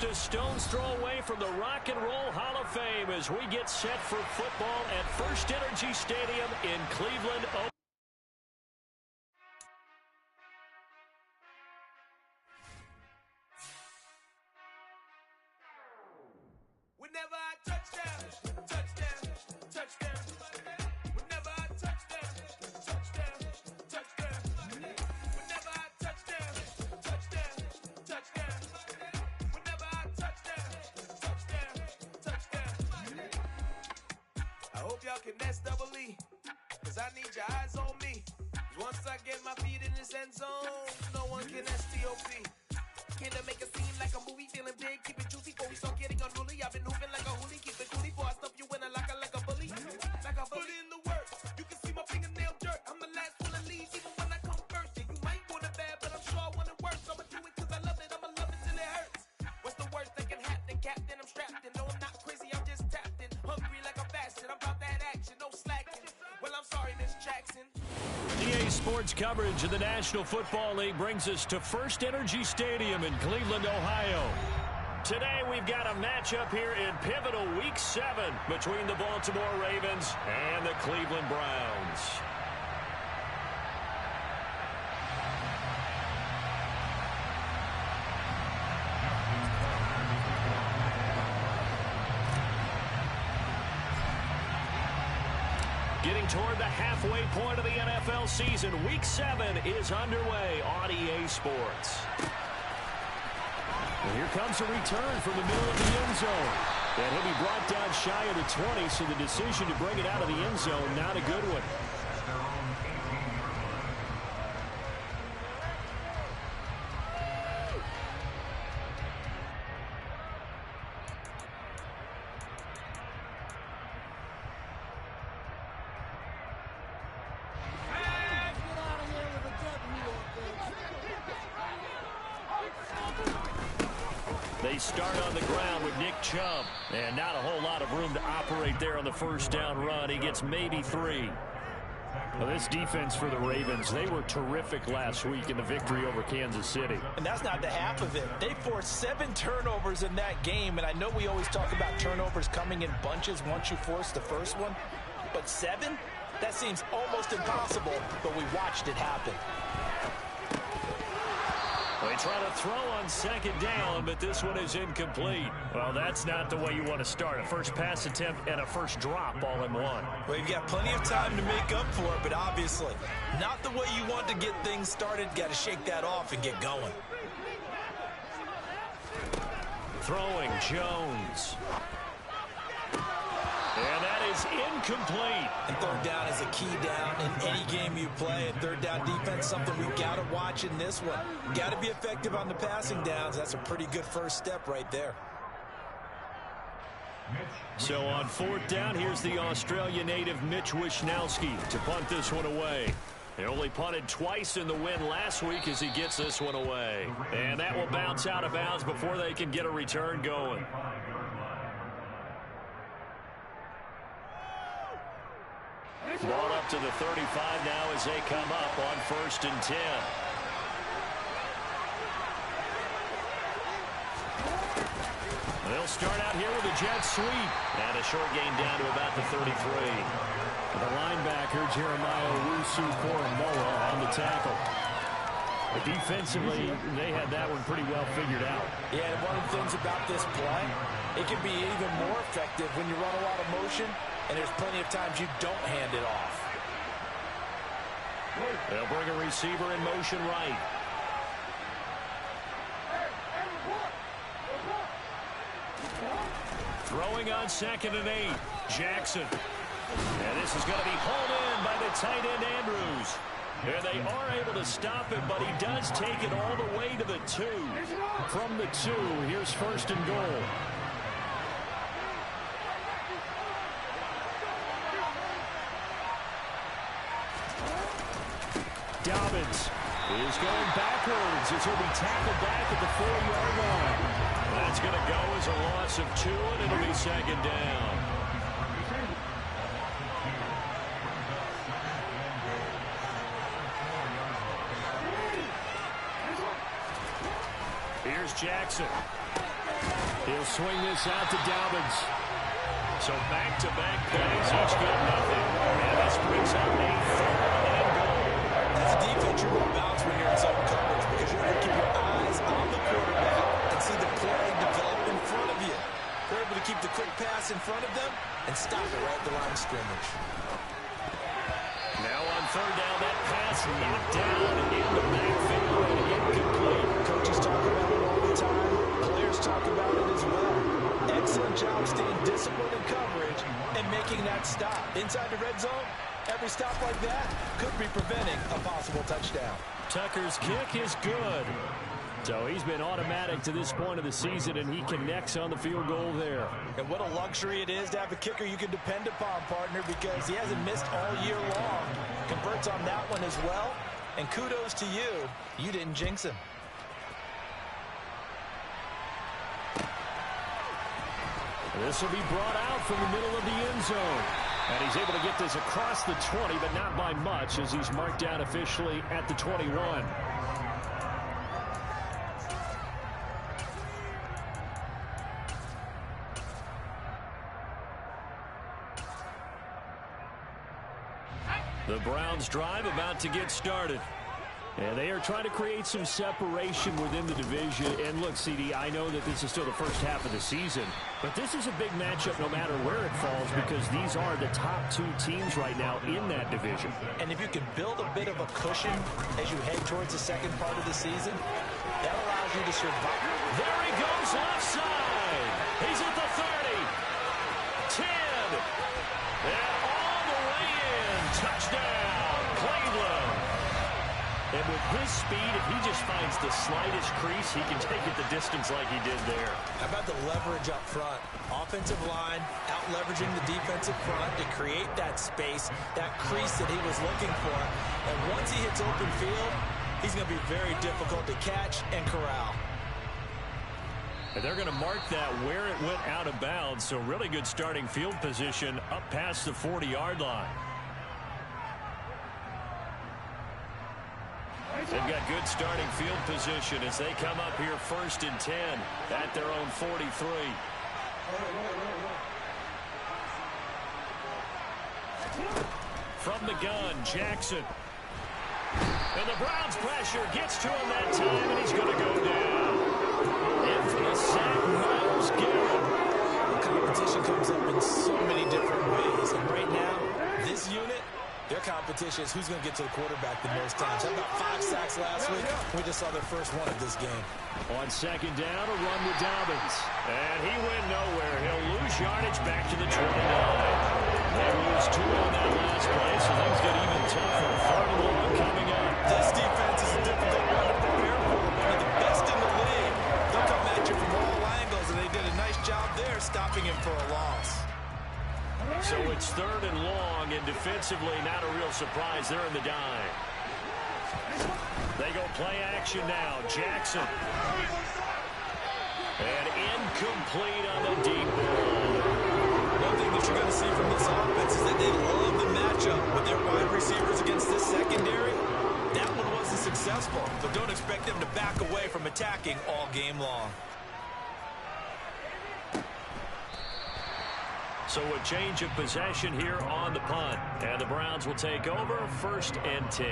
just a stone's throw away from the Rock and Roll Hall of Fame as we get set for football at First Energy Stadium in Cleveland, Ohio. Whenever I touchdown, touchdown, touchdown. Whenever I touchdown, touchdown, touchdown. Whenever I touchdown, touchdown, touchdown. Whenever I touchdown, touchdown, touchdown. I hope y'all can nest double E, cause I need your eyes on me. Once I get my feet in this end zone, no one can STOP. Can I make a scene like a movie, feeling big, keep it juicy before we start getting unruly. I've been hooping like a hoolie, keep it coolie before I stuff you in a locker like a bully. Like a bully in the work, you can see my fingernail dirt. I'm the last one to leave, even when I come first. Yeah, you might want it bad, but I'm sure I want it worse. I'ma do it cause I love it, I'ma love it till it hurts. What's the worst that can happen, Captain? I'm strapped in, no I'm not crazy, I'm just tapped in. Hungry like I'm fasting, I'm about that action, no slacking. Well, I'm sorry, Miss Jackson. EA Sports coverage of the National Football League brings us to First Energy Stadium in Cleveland, Ohio. Today we've got a matchup here in pivotal Week 7 between the Baltimore Ravens and the Cleveland Browns. Getting toward the halfway point of the NFL season, Week 7 is underway on EA Sports. And here comes a return from the middle of the end zone. And he'll be brought down shy of the 20, so the decision to bring it out of the end zone, not a good one. They start on the ground with Nick Chubb, and not a whole lot of room to operate there on the first down run. He gets maybe 3. Well, this defense for the Ravens, they were terrific last week in the victory over Kansas City. And that's not the half of it. They forced 7 turnovers in that game, and I know we always talk about turnovers coming in bunches once you force the first one, but 7? That seems almost impossible, but we watched it happen. They try to throw on second down, but this one is incomplete. Well, that's not the way you want to start. A first pass attempt and a first drop all in one. Well, you've got plenty of time to make up for it, but obviously not the way you want to get things started. Got to shake that off and get going. Throwing Jones. And that is incomplete. And third down is a key down in any game you play. And third down defense, something we've got to watch in this one. Got to be effective on the passing downs. That's a pretty good first step right there. So on fourth down, here's the Australia native Mitch Wishnowsky to punt this one away. He only punted twice in the win last week as he gets this one away. And that will bounce out of bounds before they can get a return going. Ball up to the 35 now as they come up on 1st and 10. They'll start out here with a jet sweep. And a short gain down to about the 33. The linebacker, Jeremiah Owusu-Koramoah, on the tackle. But defensively, they had that one pretty well figured out. Yeah, and one of the things about this play, it can be even more effective when you run a lot of motion, and there's plenty of times you don't hand it off. They'll bring a receiver in motion right. Throwing on 2nd and 8. Jackson. And this is going to be hauled in by the tight end Andrews. And they are able to stop him, but he does take it all the way to the 2. From the 2, here's 1st and goal. Dobbins is going backwards as he'll be tackled back at the 4-yard line. That's going to go as a loss of 2, and it'll be 2nd down. Here's Jackson. He'll swing this out to Dobbins. So back-to-back plays, each good nothing. And this brings up a 3rd and goal. As a defense, you're going to bounce when you're in zone coverage because you're going to keep your eyes on the quarterback and see the play develop in front of you. They're able to keep the quick pass in front of them and stop it right at the line of scrimmage. Now on 3rd down, that pass knocked down in the backfield and incomplete. Coaches talk about it all the time. Players talk about it as well. Excellent job staying disciplined in coverage and making that stop. Inside the red zone, every stop like that could be preventing a possible touchdown. Tucker's kick is good. So he's been automatic to this point of the season, and he connects on the field goal there. And what a luxury it is to have a kicker you can depend upon, partner, because he hasn't missed all year long. Converts on that one as well. And kudos to you. You didn't jinx him. This will be brought out from the middle of the end zone. And he's able to get this across the 20, but not by much, as he's marked down officially at the 21. The Browns drive about to get started. And they are trying to create some separation within the division. And look, CD, I know that this is still the first half of the season, but this is a big matchup no matter where it falls because these are the top 2 teams right now in that division. And if you can build a bit of a cushion as you head towards the second part of the season, that allows you to survive. There he goes left side. He's at the 30. 10. And all the way in. Touchdown, Cleveland. And with his speed, if he just finds the slightest crease, he can take it the distance like he did there. How about the leverage up front? Offensive line out-leveraging the defensive front to create that space, that crease that he was looking for. And once he hits open field, he's going to be very difficult to catch and corral. And they're going to mark that where it went out of bounds. So really good starting field position up past the 40-yard line. They've got good starting field position as they come up here 1st and 10 at their own 43. From the gun, Jackson. And the Browns pressure gets to him that time, and he's going to go down. In for the sack, Myles Garrett. The competition comes up in so many different ways. And right now, this unit, their competition is who's going to get to the quarterback the most times. How about 5 sacks last week? We just saw their first one of this game. On 2nd down, a run with Dobbins. And he went nowhere. He'll lose yardage back to the 29. They lose 2 on that last play, so things get even tougher. 3rd and long coming up. This defense is a difficult one to prepare for. One of the best in the league. They'll come at you from all angles, and they did a nice job there stopping him for a loss. So it's 3rd and long, and defensively not a real surprise. They're in the dime. They go play action now. Jackson. And incomplete on the deep ball. One thing that you're going to see from this offense is that they love the matchup with their wide receivers against this secondary. That one wasn't successful, but don't expect them to back away from attacking all game long. So a change of possession here on the punt. And the Browns will take over 1st and 10.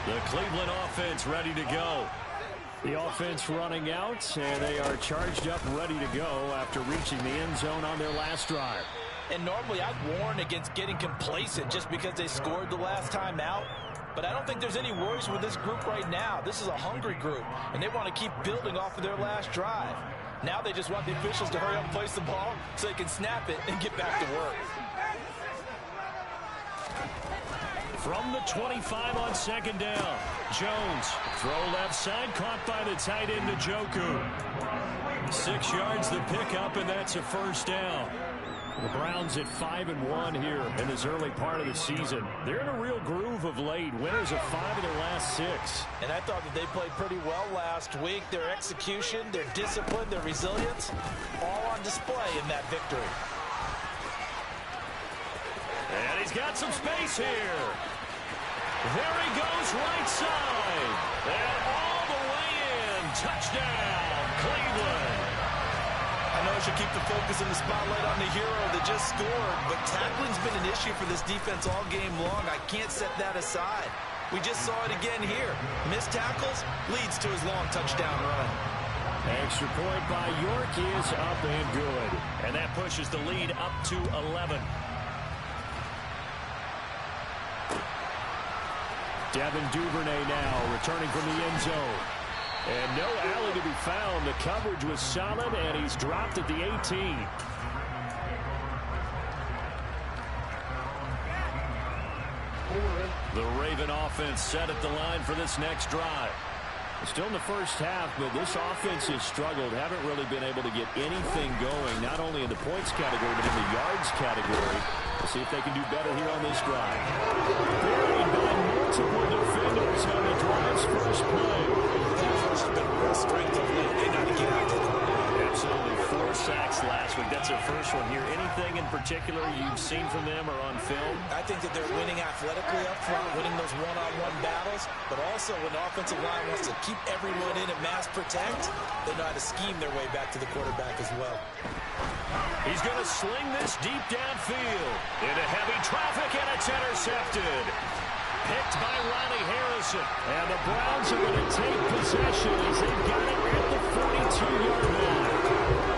The Cleveland offense ready to go. The offense running out, and they are charged up ready to go after reaching the end zone on their last drive. And normally I'd warn against getting complacent just because they scored the last time out. But I don't think there's any worries with this group right now. This is a hungry group, and they want to keep building off of their last drive. Now they just want the officials to hurry up and place the ball so they can snap it and get back to work. From the 25 on 2nd down, Jones, throw left side, caught by the tight end Njoku. 6 yards the pickup, and that's a 1st down. The Browns at 5-1 here in this early part of the season. They're in a real groove of late. Winners of 5 of their last 6. And I thought that they played pretty well last week. Their execution, their discipline, their resilience, all on display in that victory. And he's got some space here. There he goes right side. And all the way in. Touchdown, Cleveland. I know I should keep the focus and the spotlight on the hero that just scored, but tackling's been an issue for this defense all game long. I can't set that aside. We just saw it again here. Missed tackles leads to his long touchdown run. Extra point by York is up and good. And that pushes the lead up to 11. Devin Duvernay now returning from the end zone. And no alley to be found. The coverage was solid, and he's dropped at the 18. The Raven offense set at the line for this next drive. Still in the first half, but this offense has struggled. Haven't really been able to get anything going, not only in the points category, but in the yards category. We'll see if they can do better here on this drive. Buried by multiple defenders on the drive's first play. That has been a real strength of late. They got to get out to the line. Absolutely. 4 sacks last week. That's their first one here. Anything in particular you've seen from them or on film? I think that they're winning athletically up front, winning those one-on-one battles, but also when the offensive line wants to keep everyone in and mass protect, they know how to scheme their way back to the quarterback as well. He's going to sling this deep downfield into heavy traffic, and it's intercepted. Picked by Ronnie Harrison. And the Browns are going to take possession as they've got it at the 42-yard line.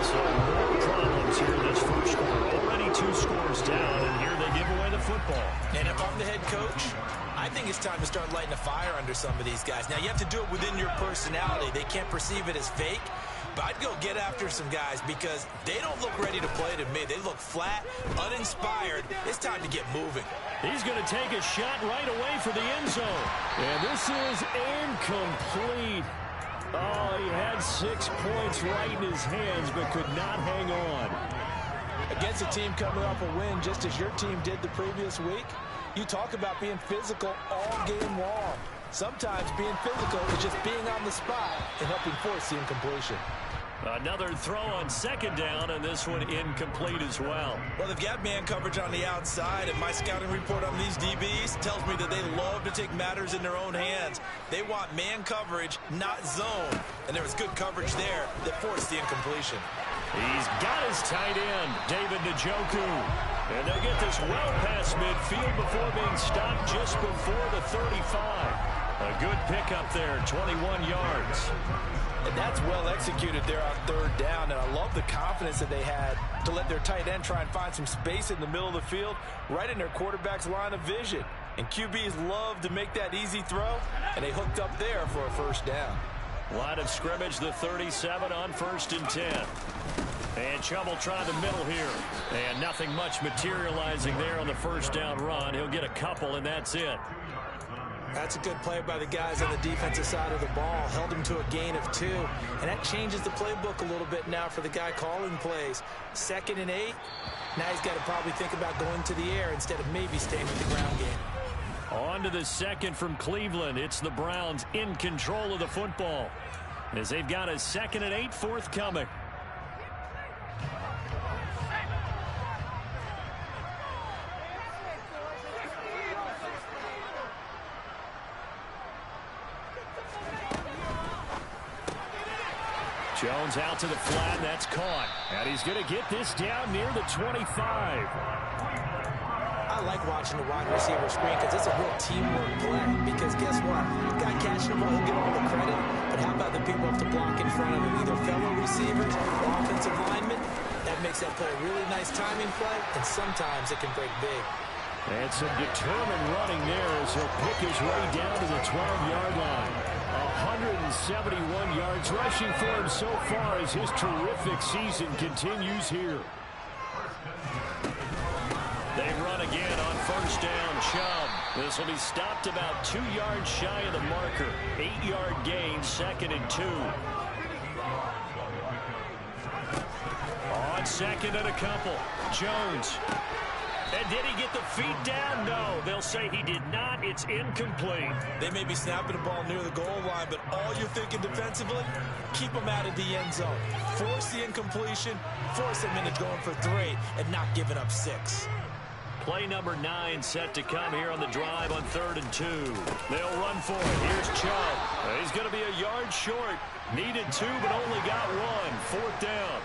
So more problems here in this first quarter. Already 2 scores down, and here they give away the football. And if I'm the head coach, I think it's time to start lighting a fire under some of these guys. Now, you have to do it within your personality. They can't perceive it as fake. But I'd go get after some guys because they don't look ready to play to me. They look flat, uninspired. It's time to get moving. He's going to take a shot right away for the end zone. And this is incomplete. Oh, he had 6 points right in his hands but could not hang on. Against a team coming off a win just as your team did the previous week, you talk about being physical all game long. Sometimes being physical is just being on the spot and helping force the incompletion. Another throw on second down, and this one incomplete as well. Well, they've got man coverage on the outside, and my scouting report on these DBs tells me that they love to take matters in their own hands. They want man coverage, not zone. And there was good coverage there that forced the incompletion. He's got his tight end, David Njoku. And they get this well past midfield before being stopped just before the 35. A good pickup there, 21 yards. And that's well executed there on third down. And I love the confidence that they had to let their tight end try and find some space in the middle of the field, right in their quarterback's line of vision. And QBs love to make that easy throw, and they hooked up there for a first down. Line of scrimmage, the 37 on 1st and 10. And Chubb will try the middle here. And nothing much materializing there on the first down run. He'll get a couple, and that's it. That's a good play by the guys on the defensive side of the ball. Held him to a gain of 2. And that changes the playbook a little bit now for the guy calling plays. 2nd and 8. Now he's got to probably think about going to the air instead of maybe staying with the ground game. On to the second from Cleveland. It's the Browns in control of the football as they've got a 2nd and 8 forthcoming. Jones out to the flat, and that's caught. And he's going to get this down near the 25. I like watching the wide receiver screen because it's a real teamwork play. Because guess what? Guy catching the ball, he'll get all the credit. But how about the people who have to block in front of him? Either fellow receivers or offensive linemen. That makes that play a really nice timing play, and sometimes it can break big. And some determined running there as he'll pick his way down to the 12-yard line. 171 yards rushing for him so far as his terrific season continues here. They run again on first down. Chubb. This will be stopped about 2 yards shy of the marker. 8-yard gain, 2nd and 2. On 2nd and a couple. Jones. And did he get the feet down? No. They'll say he did not. It's incomplete. They may be snapping the ball near the goal line, but all you're thinking defensively, keep them out of the end zone. Force the incompletion, force them into going for 3, and not giving up 6. Play number 9 set to come here on the drive on 3rd and 2. They'll run for it. Here's Chubb. He's going to be a yard short. Needed 2, but only got 1. 4th down.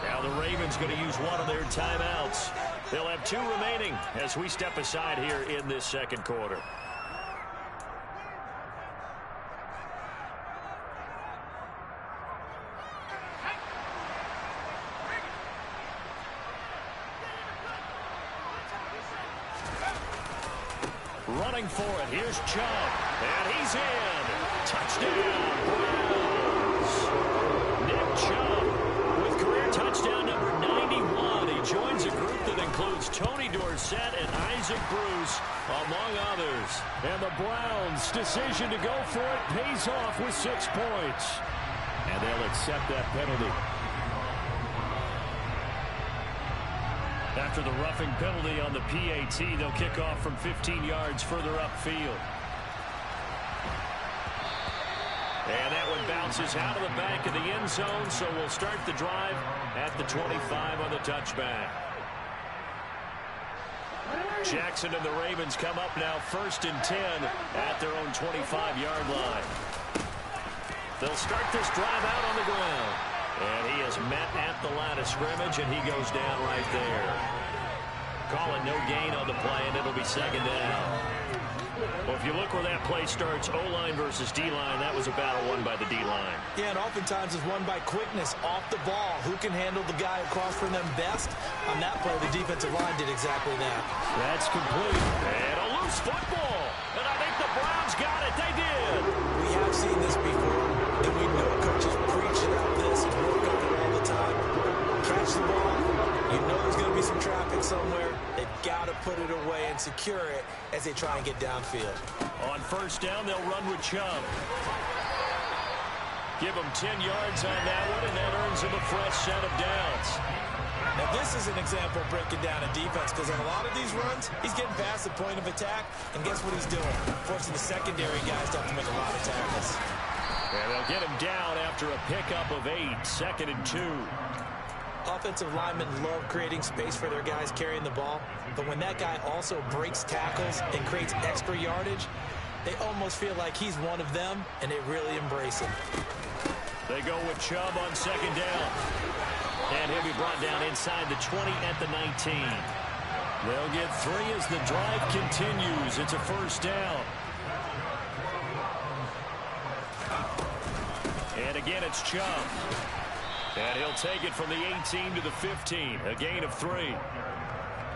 Now the Ravens going to use one of their timeouts. They'll have 2 remaining as we step aside here in this second quarter. Running for it. Here's Chubb. And he's in. Touchdown, Browns. Nick Chubb with career touchdown number 91. He joins a group that includes Tony Dorsett and Isaac Bruce, among others. And the Browns' decision to go for it pays off with 6 points. And they'll accept that penalty. After the roughing penalty on the PAT, they'll kick off from 15 yards further upfield. And that one bounces out of the back of the end zone, so we'll start the drive at the 25 on the touchback. Jackson and the Ravens come up now 1st and 10 at their own 25-yard line. They'll start this drive out on the ground. And he is met at the line of scrimmage, and he goes down right there. Calling no gain on the play, and it'll be 2nd down. Well, if you look where that play starts, O-line versus D-line, that was a battle won by the D-line. Yeah, and oftentimes it's won by quickness off the ball. Who can handle the guy across from them best? On that play, the defensive line did exactly that. That's complete. And a loose football. And I think the Browns got it. They did. We have seen this before, and we know coaches preach about this and work on it all the time. Catch the ball. You know there's going to be some traffic somewhere. They've got to put it away and secure it as they try and get downfield. On 1st down, they'll run with Chubb. Give him 10 yards on that one, and that earns him a fresh set of downs. Now, this is an example of breaking down a defense, because on a lot of these runs, he's getting past the point of attack, and guess what he's doing? Forcing the secondary guys to have to make a lot of tackles. And they'll get him down after a pickup of 8, 2nd and 2. Offensive linemen love creating space for their guys carrying the ball, but when that guy also breaks tackles and creates extra yardage, they almost feel like he's one of them, and they really embrace him. They go with Chubb on 2nd down. And he'll be brought down inside the 20 at the 19. They'll get 3 as the drive continues. It's a 1st down. And again, it's Chubb. And he'll take it from the 18 to the 15. A gain of 3.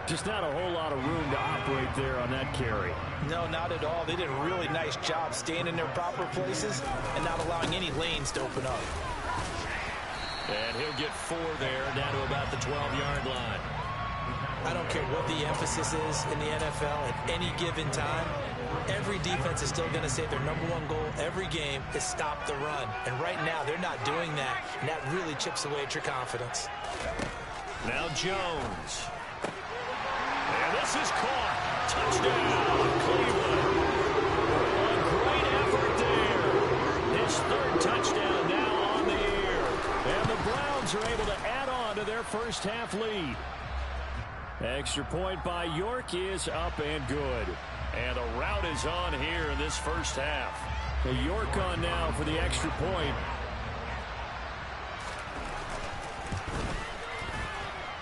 Just not a whole lot of room to operate there on that carry. No, not at all. They did a really nice job staying in their proper places and not allowing any lanes to open up. And he'll get 4 there, down to about the 12-yard line. I don't care what the emphasis is in the NFL at any given time. Every defense is still going to say their #1 goal every game is stop the run. And right now, they're not doing that. And that really chips away at your confidence. Now Jones. And this is caught. Touchdown, Cleveland. A great effort there. His 3rd touchdown now on the air. And the Browns are able to add on to their first half lead. Extra point by York is up and good. And a rout is on here in this first half. York on now for the extra point.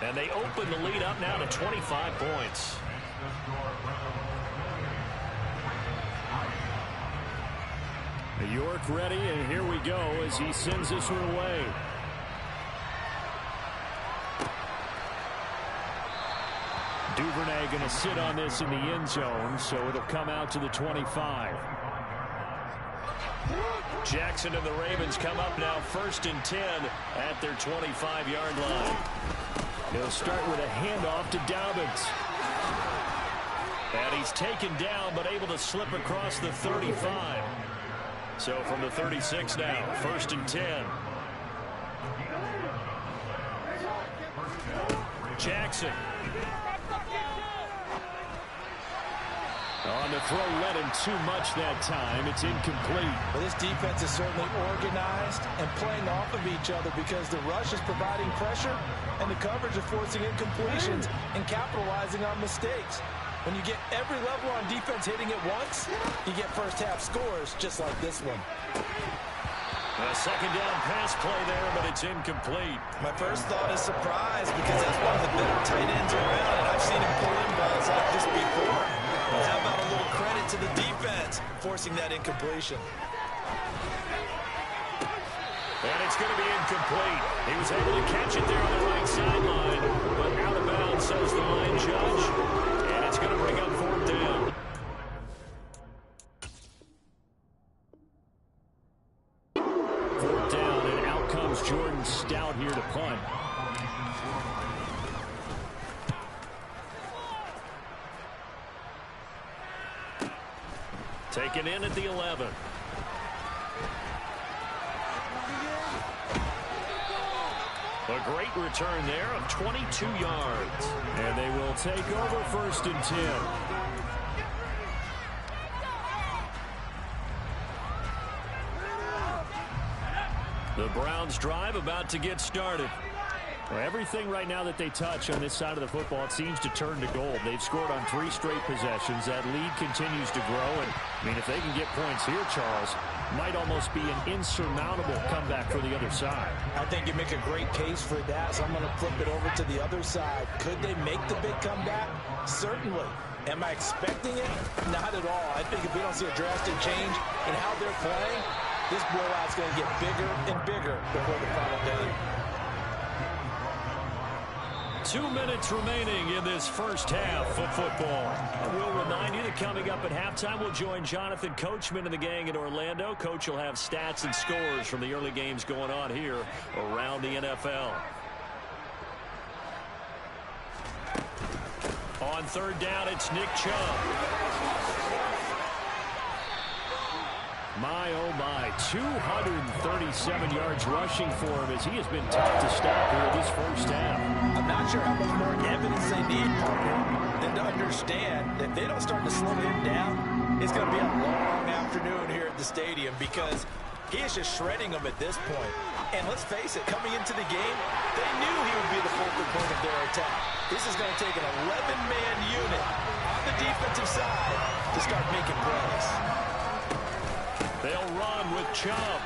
And they open the lead up now to 25 points. York ready, and here we go as he sends this one away. Duvernay going to sit on this in the end zone, so it'll come out to the 25. Jackson and the Ravens come up now 1st and 10 at their 25-yard line. He'll start with a handoff to Dobbins. And he's taken down, but able to slip across the 35. So from the 36 now, 1st and 10. Jackson. On the throw, led him too much that time. It's incomplete. Well, this defense is certainly organized and playing off of each other because the rush is providing pressure and the coverage is forcing incompletions and capitalizing on mistakes. When you get every level on defense hitting at once, you get first half scores just like this one. A second down pass play there, but it's incomplete. My first thought is surprise because that's one of the better tight ends around, and I've seen him pull in balls like this before. Well, how about a little credit to the defense forcing that incompletion? And it's going to be incomplete. He was able to catch it there on the right sideline, but out of bounds, says the line judge. And it's going to bring up fourth down. Fourth down, and out comes Jordan Stout here to punt. Taken in at the 11. A great return there of 22 yards. And they will take over first and 10. The Browns drive about to get started. Well, everything right now that they touch on this side of the football, it seems to turn to gold. They've scored on 3 straight possessions. That lead continues to grow. And, I mean, if they can get points here, Charles, might almost be an insurmountable comeback for the other side. I think you make a great case for that, so I'm going to flip it over to the other side. Could they make the big comeback? Certainly. Am I expecting it? Not at all. I think if we don't see a drastic change in how they're playing, this blowout's going to get bigger and bigger before the final day. 2 minutes remaining in this first half of football. I will remind you that coming up at halftime, we'll join Jonathan Coachman and the gang in Orlando. Coach will have stats and scores from the early games going on here around the NFL. On third down, it's Nick Chubb. My, oh my, 237 yards rushing for him as he has been tough to stop here this first half. I'm not sure how much more evidence they need, Parker, than to understand that if they don't start to slow him down, it's going to be a long afternoon here at the stadium because he is just shredding them at this point. And let's face it, coming into the game, they knew he would be the focal point of their attack. This is going to take an 11-man unit on the defensive side to start making plays. They'll run with Chubb.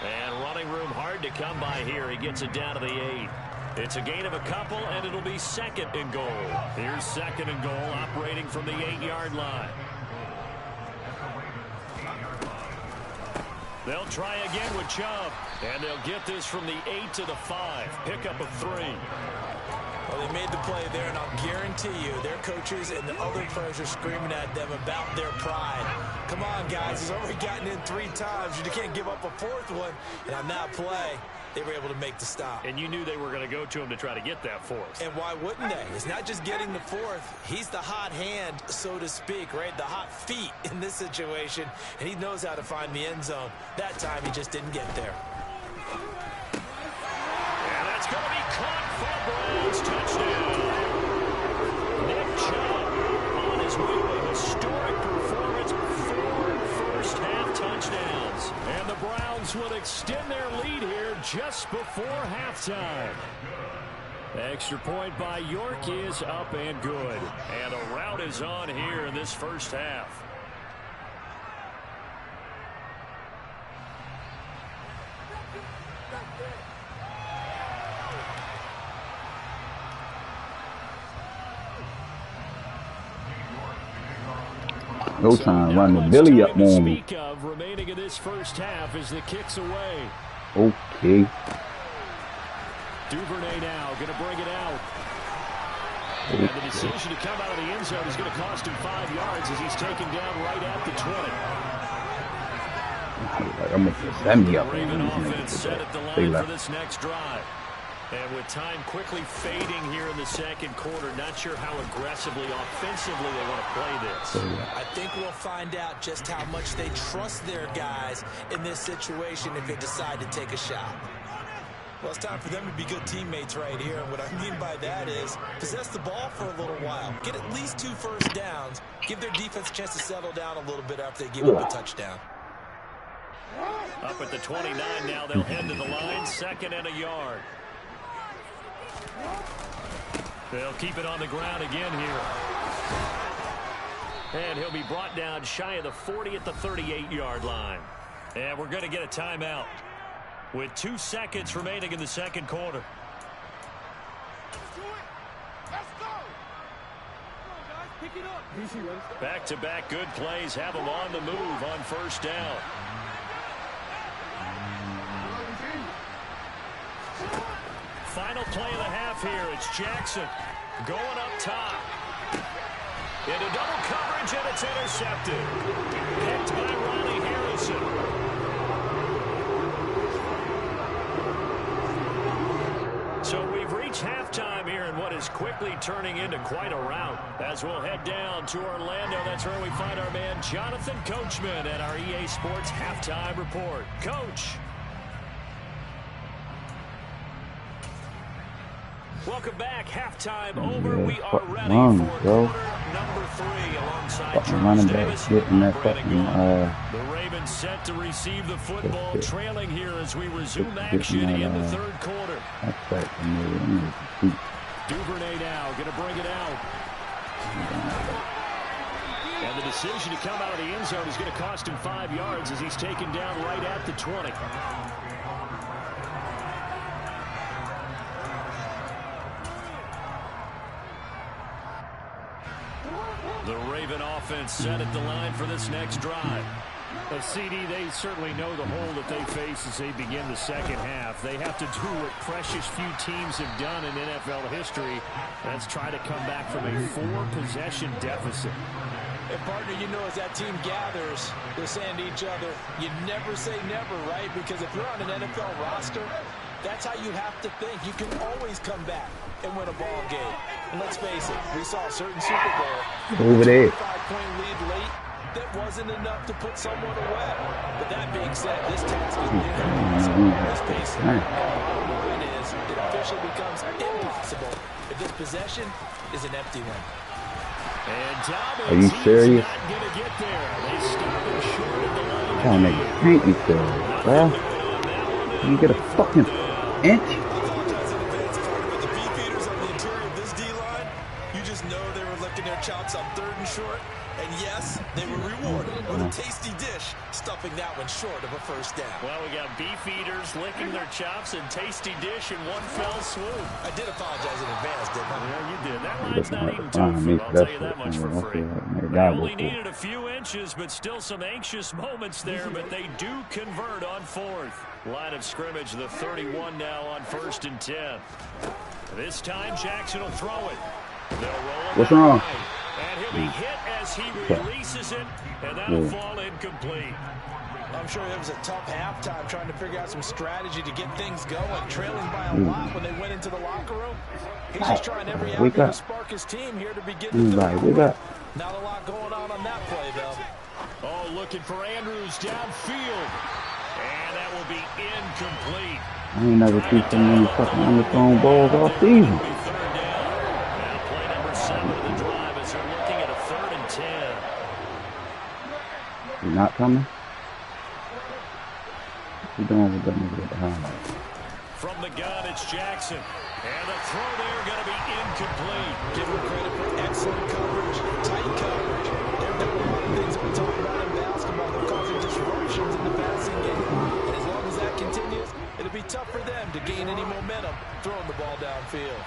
And running room hard to come by here. He gets it down to the 8. It's a gain of a couple, and it'll be second and goal. Here's second and goal, operating from the 8-yard line. They'll try again with Chubb, and they'll get this from the 8 to the 5. Pickup of 3. Well, they made the play there, and I'll guarantee you their coaches and the other players are screaming at them about their pride. Come on, guys. He's already gotten in 3 times. You can't give up a 4th one. And on that play, they were able to make the stop. And you knew they were going to go to him to try to get that 4th. And why wouldn't they? It's not just getting the 4th. He's the hot hand, so to speak, right? The hot feet in this situation. And he knows how to find the end zone. That time, he just didn't get there. And that's going to be caught for Browns. Touchdown. Nick Chubb on his way to a historic performance. 4 first-half touchdowns. And the Browns will extend their lead here just before halftime. Extra point by York is up and good. And a rout is on here in this first half. Go trying to run the Billy up on me. Speak of remaining in this first half as the kick's away. Okay. Duvernay now going to bring it out. And the decision to come out of the end zone is going to cost him 5 yards as he's taken down right at the 20. I'm going to set me up. Raven offense set at the line for this next drive. And with time quickly fading here in the second quarter, not sure how aggressively, offensively they want to play this. I think we'll find out just how much they trust their guys in this situation if they decide to take a shot. Well, it's time for them to be good teammates right here. And what I mean by that is possess the ball for a little while. Get at least 2 first downs. Give their defense a chance to settle down a little bit after they give up a touchdown. Up at the 29 now, they'll head to the line, 2nd and a yard. They'll keep it on the ground again here. And he'll be brought down shy of the 40 at the 38-yard line. And we're going to get a timeout with 2 seconds remaining in the second quarter. Back-to-back good plays have them on the move on first down. Final play of the half here. It's Jackson going up top. Into double coverage, and it's intercepted. Picked by Riley Harrison. So we've reached halftime here in what is quickly turning into quite a rout. As we'll head down to Orlando, that's where we find our man Jonathan Coachman at our EA Sports Halftime Report. Coach. Welcome back. Halftime over. We are ready for quarter number 3 alongside Charles Davis. The Ravens set to receive the football, trailing here as we resume action in the third quarter. Duvernay now going to bring it out. And the decision to come out of the end zone is going to cost him 5 yards as he's taken down right at the 20. The Raven offense set at the line for this next drive. CD, they certainly know the hole that they face as they begin the second half. They have to do what precious few teams have done in NFL history. That's try to come back from a 4-possession deficit. And, partner, you know, as that team gathers, they're saying to each other, you never say never, right? Because if you're on an NFL roster, that's how you have to think. You can always come back and win a ball game. And let's face it, we saw a certain Super Bowl. Over there. 5-point lead late. That wasn't enough to put someone away. But that being said, this task is impossible. Let's face it. And the bottom line is, it officially becomes impossible if this possession is an empty one. And are you serious? not going to get there. They started short of the line. Trying to make it paint me serious, bro. You get a fucking inch. The beefeaters on the interior of this D-line, you just know they were licking their chops on 3rd and short. And yes, they were rewarded with a tasty dish, stuffing that one short of a first down. Well, we got beef eaters licking their chops and tasty dish in one fell swoop. I did apologize in advance, didn't I? Yeah, you did. That line's not eating tofu, I'll tell you that much for free. They only needed a few inches, but still some anxious moments there, but they do convert on 4th. Line of scrimmage, the 31 now on 1st and 10. This time, Jackson will throw it. They'll roll it. What's wrong? And he'll be hit as he releases it, and that'll fall incomplete. I'm sure it was a tough halftime trying to figure out some strategy to get things going, trailing by a lot when they went into the locker room. He's just trying every avenue to spark his team here to begin the third quarter. Not a lot going on that play, though. Oh, looking for Andrews downfield. And that will be incomplete. I ain't never seen so many fucking underthrown balls all season. You not coming? What you doing with that nigga behind? From the gun, it's Jackson. And the throw there going to be incomplete. Give him credit for excellent coverage, tight coverage. There are a lot of things that we talk about in basketball that are causing disruptions in the passing game. And as long as that continues, it'll be tough for them to gain any momentum throwing the ball downfield.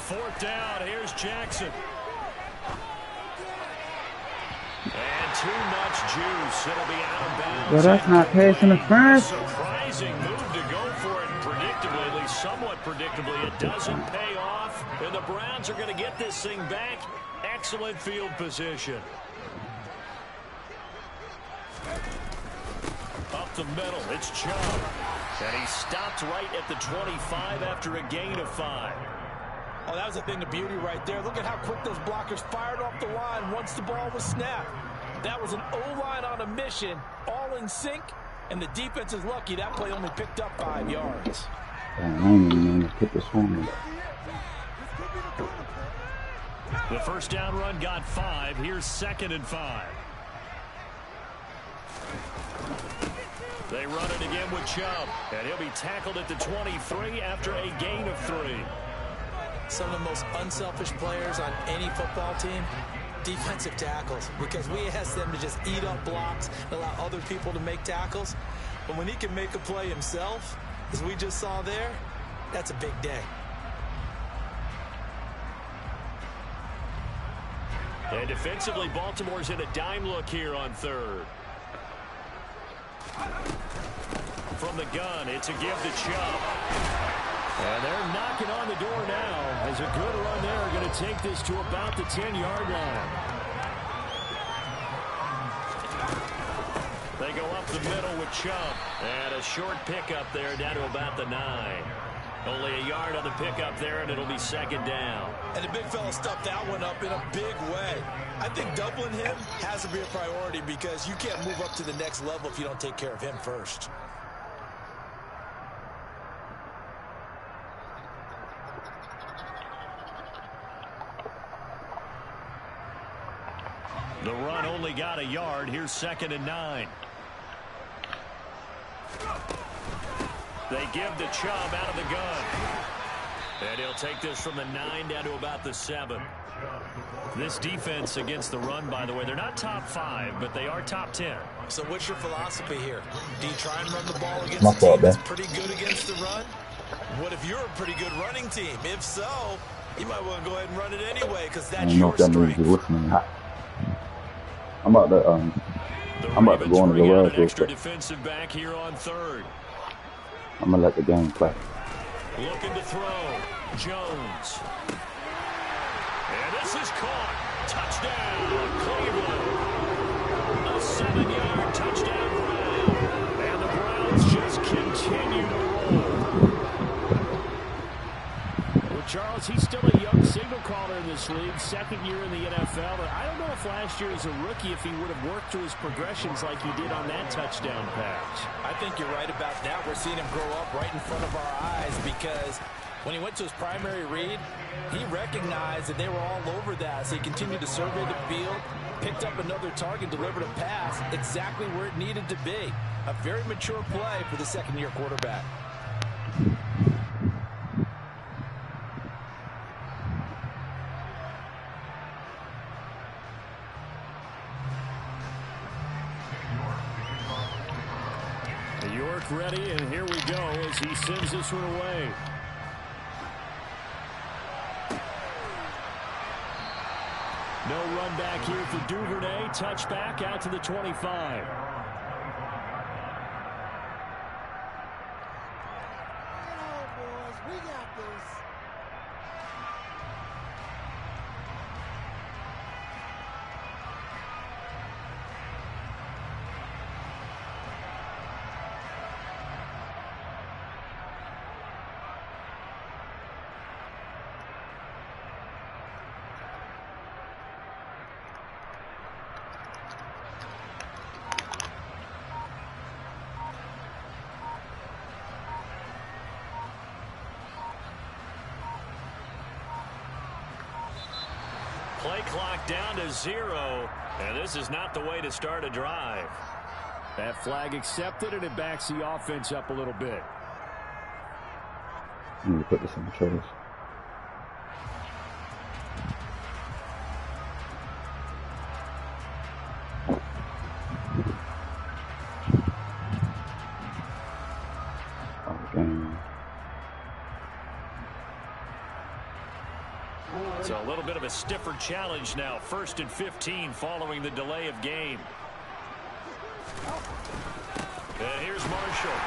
Fourth down, here's Jackson. And too much juice. It'll be out of bounds. Well, that's not passing the first. Surprising move to go for it predictably, at least somewhat predictably. It doesn't pay off, and the Browns are going to get this thing back. Excellent field position. Up the middle, it's Chubb. And he stopped right at the 25 after a gain of 5. Oh, that was a thing of beauty right there. Look at how quick those blockers fired off the line once the ball was snapped. That was an O-line on a mission, all in sync, and the defense is lucky that play only picked up 5 yards. I ain't even gonna pick this one. The first down run got 5. Here's 2nd and 5. They run it again with Chubb, and he'll be tackled at the 23 after a gain of 3. Some of the most unselfish players on any football team, defensive tackles, because we ask them to just eat up blocks and allow other people to make tackles. But when he can make a play himself, as we just saw there, that's a big day. And defensively, Baltimore's in a dime look here on 3rd. From the gun, it's a give to Chubb. And they're knocking on the door now as a good run there. Going to take this to about the 10-yard line. They go up the middle with Chubb. And a short pickup there down to about the 9. Only a yard on the pickup there, and it'll be 2nd down. And the big fella stuffed that one up in a big way. I think doubling him has to be a priority because you can't move up to the next level if you don't take care of him first. The run only got a yard. Here's 2nd and 9. They give the Chubb out of the gun. And he'll take this from the 9 down to about the 7. This defense against the run, by the way, they're not top 5, but they are top 10. So what's your philosophy here? Do you try and run the ball against a team that's pretty good against the run? What if you're a pretty good running team? If so, you might want to go ahead and run it anyway because that's your strength. I'm about to go on the garage real extra quick. Defensive back here on 3rd. I'm gonna let the game play. Looking to throw. Jones. And this is caught. Touchdown, Cleveland. A 7-yard touchdown grab. And the Browns just continue to roll. Well, Charles, he's still a young signal caller in this league. 2nd year in the NFL. But I don't know if last year as a rookie, if he would have worked through his progressions like he did on that touchdown pass. I think you're right about that. We're seeing him grow up right in front of our eyes because when he went to his primary read, he recognized that they were all over that. So he continued to survey the field, picked up another target, delivered a pass exactly where it needed to be. A very mature play for the 2nd-year quarterback. York ready, and here we go as he sends this one away. No run back here for Duvernay. Touchback out to the 25. Play clock down to 0, and this is not the way to start a drive. That flag accepted, and it backs the offense up a little bit. I need to put this in the trash. So a little bit of a stiffer challenge now. 1st and 15 following the delay of game. And here's Marshall.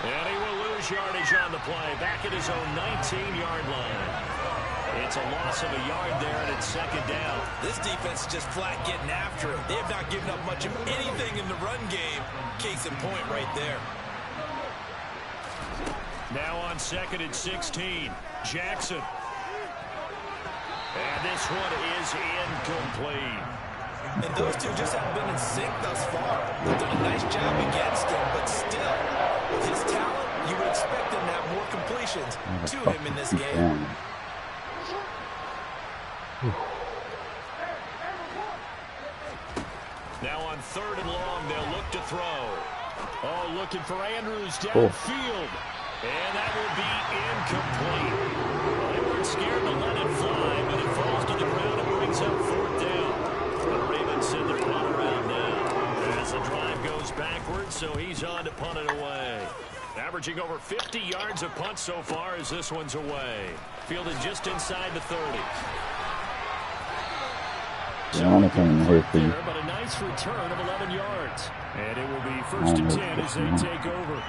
And he will lose yardage on the play. Back at his own 19-yard line. It's a loss of a yard there, and it's 2nd down. This defense is just flat getting after it. They have not given up much of anything in the run game. Case in point right there. Now on 2nd and 16. Jackson. And this one is incomplete. And those two just haven't been in sync thus far. They've done a nice job against him, but still, with his talent, you would expect him to have more completions to him in this game. Now on 3rd and long, they'll look to throw. Oh, looking for Andrews downfield. And that will be incomplete. Well, they weren't scared to let it fly, but it falls to the ground and brings up 4th down. The Ravens send the punt around now. As the drive goes backwards, so he's on to punt it away. Averaging over 50 yards of punt so far as this one's away. Fielded just inside the 30. But a nice return of 11 yards. And it will be 1st and 10 as they take over.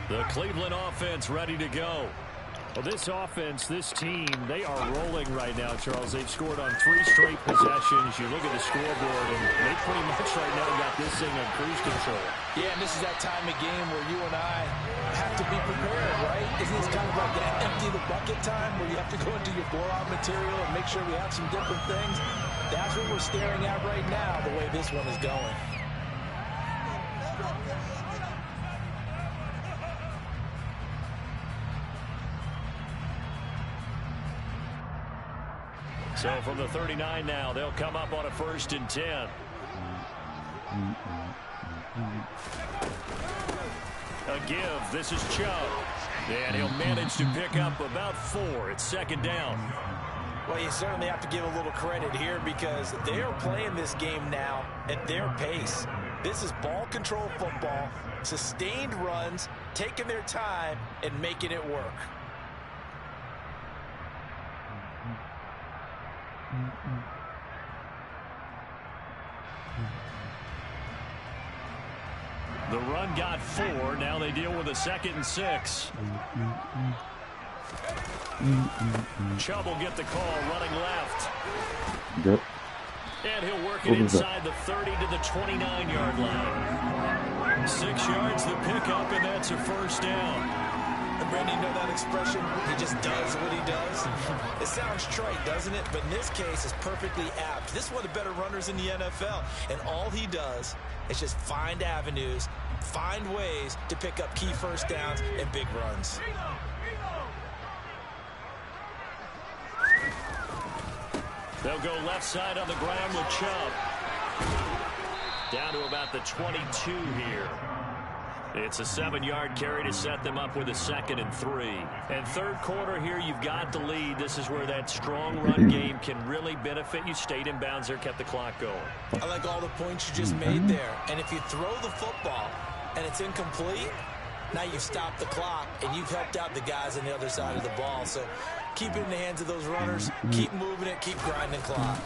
The Cleveland offense ready to go. Well, this offense, this team, they are rolling right now, Charles. They've scored on 3 straight possessions. You look at the scoreboard, and they pretty much right now got this thing on cruise control. Yeah, and this is that time of game where you and I have to be prepared, right? Isn't this kind of like that empty the bucket time where you have to go into your blowout material and make sure we have some different things? That's what we're staring at right now, the way this one is going. So from the 39 now, they'll come up on a 1st and 10. A give. This is Chubb. And he'll manage to pick up about 4. It's 2nd down. Well, you certainly have to give a little credit here because they are playing this game now at their pace. This is ball control football, sustained runs, taking their time, and making it work. The run got 4. Now they deal with a 2nd and 6. Chubb will get the call running left. Yep. And he'll work it inside the 30 to the 29-yard line. 6 yards the pickup, and that's a 1st down. And Brandon, you know that expression? He just does what he does. It sounds trite, doesn't it? But in this case, it's perfectly apt. This is one of the better runners in the NFL. And all he does is just find avenues, find ways to pick up key 1st downs and big runs. They'll go left side on the ground with Chubb. Down to about the 22 here. It's a 7-yard carry to set them up with a 2nd and 3. And 3rd quarter here, you've got the lead. This is where that strong run game can really benefit you. Stayed in bounds there, kept the clock going. I like all the points you just made there. And if you throw the football and it's incomplete, now you've stopped the clock and you've helped out the guys on the other side of the ball. So keep it in the hands of those runners. Keep moving it. Keep grinding clock.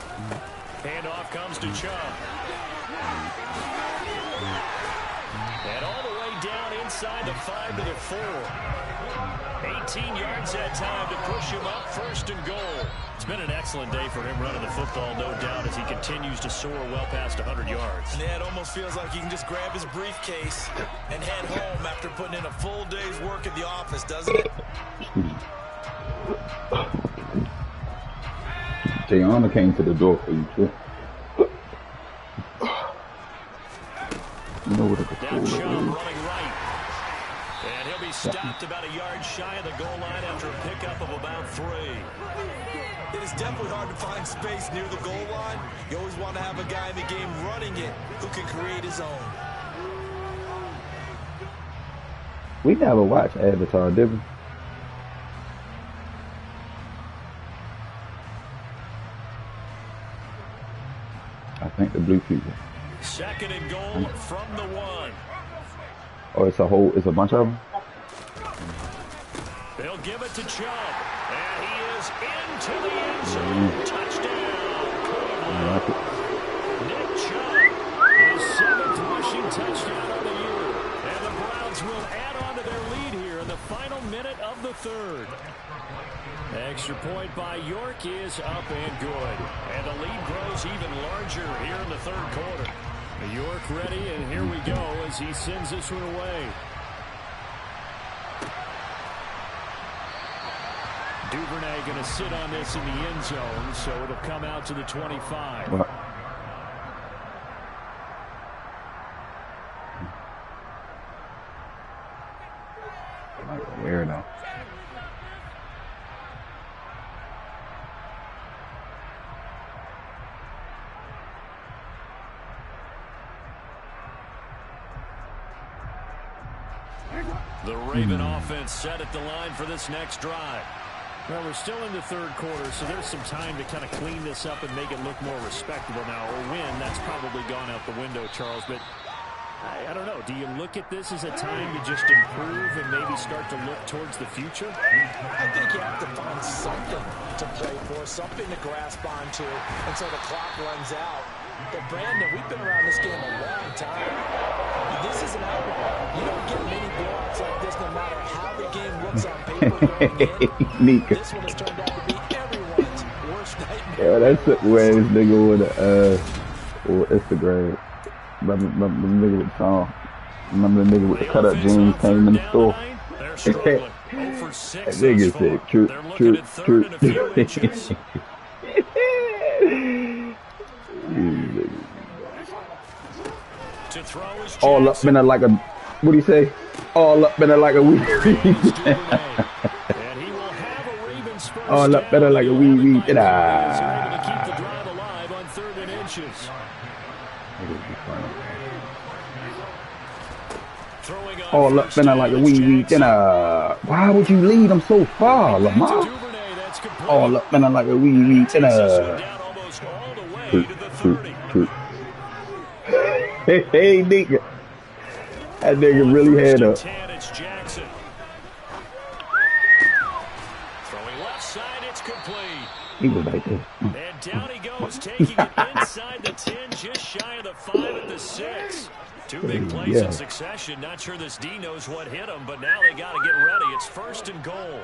Handoff comes to Chubb. And all the way down inside the 5 to the 4. 18 yards that time to push him up 1st and goal. It's been an excellent day for him running the football, no doubt, as he continues to soar well past 100 yards. Yeah, it almost feels like he can just grab his briefcase and head home after putting in a full day's work at the office, doesn't it? Jayana came to the door for you, too. You know what a Now Chubb running right. And he'll be stopped about a yard shy of the goal line after a pickup of about 3. It is definitely hard to find space near the goal line. You always want to have a guy in the game running it who can create his own. We never watched Avatar, did we? I think the blue people. 2nd and goal from the 1. Oh, it's a bunch of them? They'll give it to Chubb. And he is into the end zone. Touchdown. Nick Chubb, his 7th rushing touchdown of the year. And the Browns will add on to their lead here in the final minute minute of the third. Extra point by York is up and good. And the lead grows even larger here in the third quarter. York ready, and here we go as he sends this one away. Duvernay going to sit on this in the end zone, so it'll come out to the 25. What? Like a weirdo. The Raven offense set at the line for this next drive. Well, we're still in the third quarter, so there's some time to kind of clean this up and make it look more respectable now. Or win, that's probably gone out the window, Charles. But I don't know. Do you look at this as a time to just improve and maybe start to look towards the future? I think you have to find something to play for, something to grasp onto until the clock runs out. But, Brandon, we've been around this game a long time. This is an outlier. You don't get many blowouts like this no matter how the game looks on paper going in. This one has turned out to be everyone's worst nightmare. Yeah, that's the way this nigga with Instagram. Remember the nigga with Sean. Remember the nigga with the cut up jeans came in the store. That nigga said, true. All up in there like a, what do you say? All up in there like a wee. All up in there like a wee. All up in there like a wee. Why would you lead them so far, Lamar? All up in there like a wee. True. Hey, nigga. That nigga really had a. Throwing left side, it's complete. He was like this. And down he goes, taking it inside the 10, just shy of the 5 at the 6. Two big plays in succession. Not sure this D knows what hit him, but now they got to get ready. It's first and goal.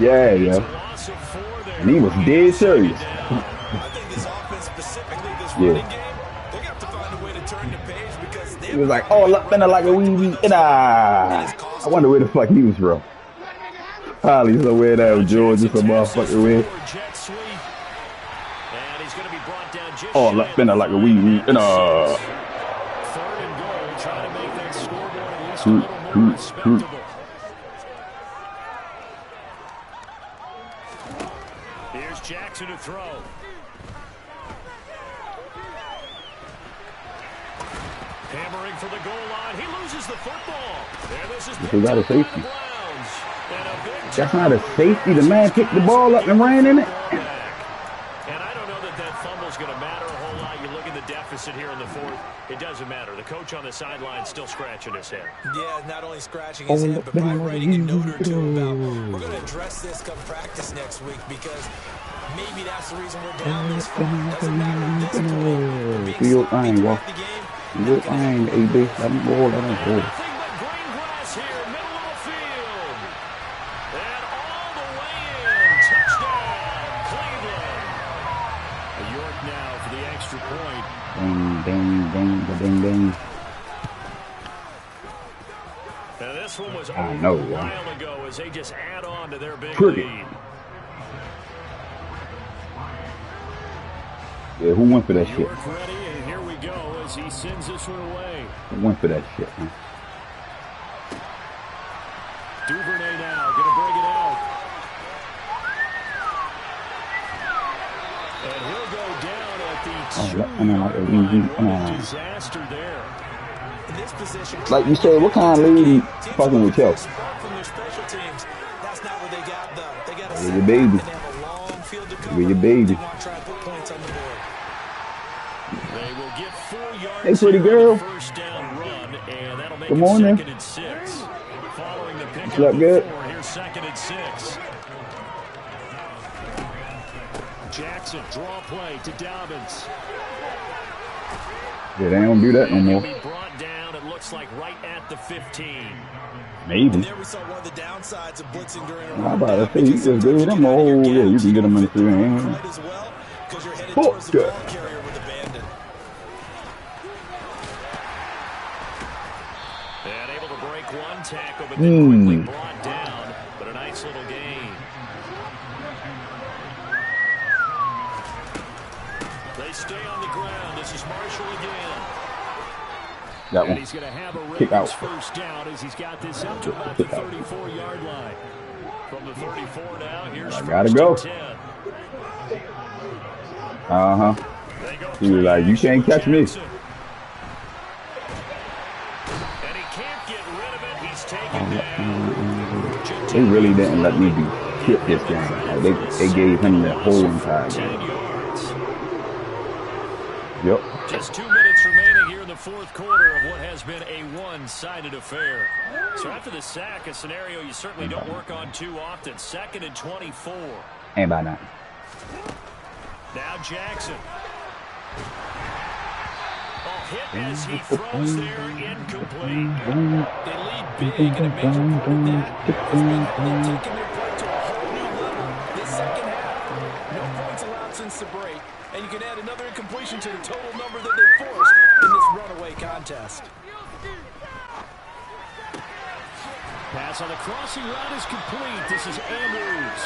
Yeah. And he was dead serious. I think this offense, specifically this running game, they got to find a way to turn the page because he was like, oh, look, man, like a wee. I wonder where the fuck he was from. Probably somewhere down Georgia, some motherfucker with. Oh, look, man, like a wee. Third and goal, trying to make that scoreboard at least a little more respectable. Here's Jackson to throw. Hammering for the goal line. He loses the football. And this is picked up by the Browns. That's not a safety. The man picked the ball up and ran in it. And I don't know that fumble's going to matter a whole lot. You look at the deficit here in the fourth. It doesn't matter. The coach on the sideline still scratching his head. Yeah, not only scratching his head, but by writing a note or two about, we're going to address this come practice next week because maybe that's the reason we're down this far. Doesn't matter at this point. Do your thing, Walt. Do your thing, AB. Let him roll. Let him roll. Nothing but green grass here, middle of the field. And all the way in. Touchdown, Cleveland. York now for the extra point. Ding. Now this one was I know, a while ago as they just add on to their big Pretty. lead. Yeah, who went for that shit? York ready, and here we go as he sends this one away. Who went for that shit, man? Duvernay now going to bring it out. And he'll go down at the 2-yard disaster there. In this position, Like you said, what kind of lead fucking with you? from their special teams, that's not what they got, though. They got to With your baby. they have a long field to cover. With your baby. They want to try to put points on the board. They will get 4 yards. Hey, pretty girl. First down run, and that'll make Good it morning. 2nd and 6. Following the pickup Look good. of 4, here's 2nd and 6. Jackson, draw play to Dobbins. Yeah, they don't do that no And he'll more. be brought down, it looks like, right at the 15. Maybe. And there we saw one of the downsides of blitzing during a How about rundown, I say you because just sometimes gave you them get out of your all? Yeah, you gaps, can get them in don't fit the free route hand. quite as well, because you're headed Fuck towards the that. ball carrier with abandon. And able to break one tackle, but then quickly brought down. But a nice little gain. They stay on the ground. This is Marshall again. That And one. he's going to have a Kick out. Ravens first down as he's got this out to about the 34-yard line. From the 34 now, here's I gotta first go. and 10. They go He was like, you can't catch me. Jackson. And he can't get rid of it. He's taken down. They really didn't let me be skip this game. Like they gave him the whole entire 10 game. yards. Yep. Just 2 minutes remaining here in the fourth quarter of what has been a one-sided affair. So after the sack, a scenario you certainly don't work on too often. 2nd and 24. Ain't by nothing. Now Jackson. Hit as he throws there, incomplete. They lead big, and a major part of that has been that they've taken their play to a whole new level this second half. No points allowed since the break, and you can add another incompletion to the total number that they forced in this runaway contest. Pass on the crossing route is complete. This is Andrews.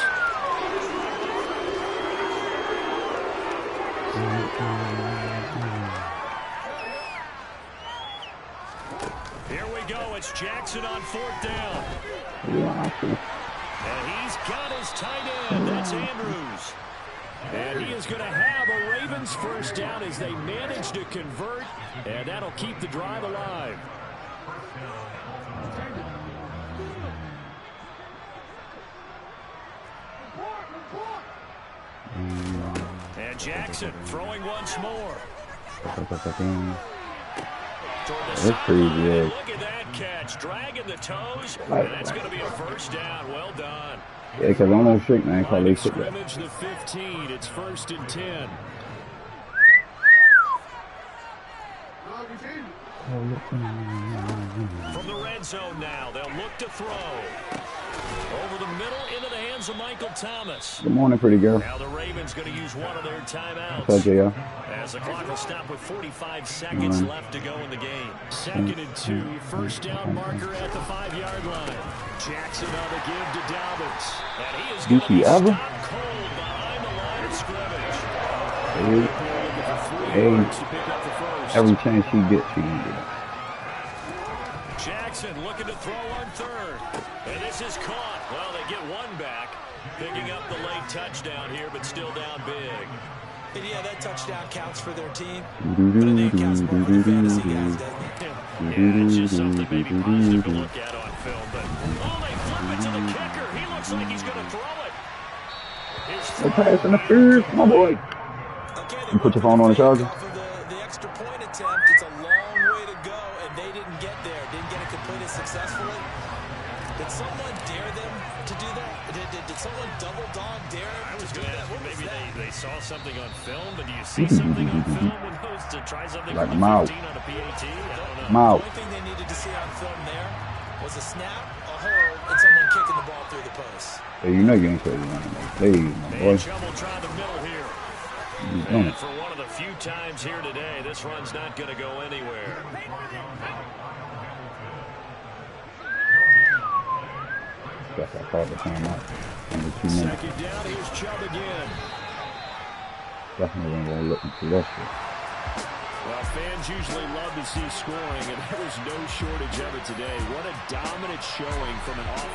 Here we go. It's Jackson on 4th down. And he's got his tight end. That's Andrews. And he is going to have a Ravens first down as they manage to convert. And that'll keep the drive alive. And Jackson throwing once more. That's crazy, yeah. Look at that catch, dragging the toes, and that's going to be a first down. Well done. Yeah, because I'm no trick, man. Call Line they of shit that. scrimmage, the 15. It's 1st and 10. From the red zone now, they'll look to throw. Over the middle, into the hands of Michael Thomas. Good morning, pretty girl. Now the Ravens going to use one of their timeouts. What's up, JL? As the clock will stop with 45 seconds left to go in the game. 2nd and 2, first down marker at the 5-yard line. Jackson on the give to Dobbins. And he is going to be stopped cold behind the line of scrimmage. Every chance she gets, she can get it. Jackson looking to throw on 3rd. And this is caught. Well, they get one back. Picking up the late touchdown here, but still down big. And yeah, that touchdown counts for their team, but it counts more for the fantasy guys, doesn't it? Yeah, it's just something maybe positive to look at on film. But, they flip it to the kicker. He looks like he's going to throw it. They're passing the first, my boy. Okay, You put your phone on the charger? off of the extra point attempt. It's a long way to go, and they didn't get there. Didn't get it completed successfully. Did someone dare them to do that? Did someone double dog dare them to do that? What was Maybe that? they saw something on film, but do you see something on film when those to try something Like with I'm out. 15 on a PAT? I don't know. I'm out. The only thing they needed to see on film there was a snap, a hold, and someone kicking the ball through the post. Hey, you know you ain't supposed to run no plays, my They boy. in trouble trying the middle here. You doing And it. for one of the few times here today, this run's not going to go anywhere. Guess I called the timeout. Only 2 minutes. 2nd down, here's Chubb again. Definitely gonna go looking through that shit. Well, fans usually love to see scoring, and there was no shortage of it today. What a dominant showing from an offense.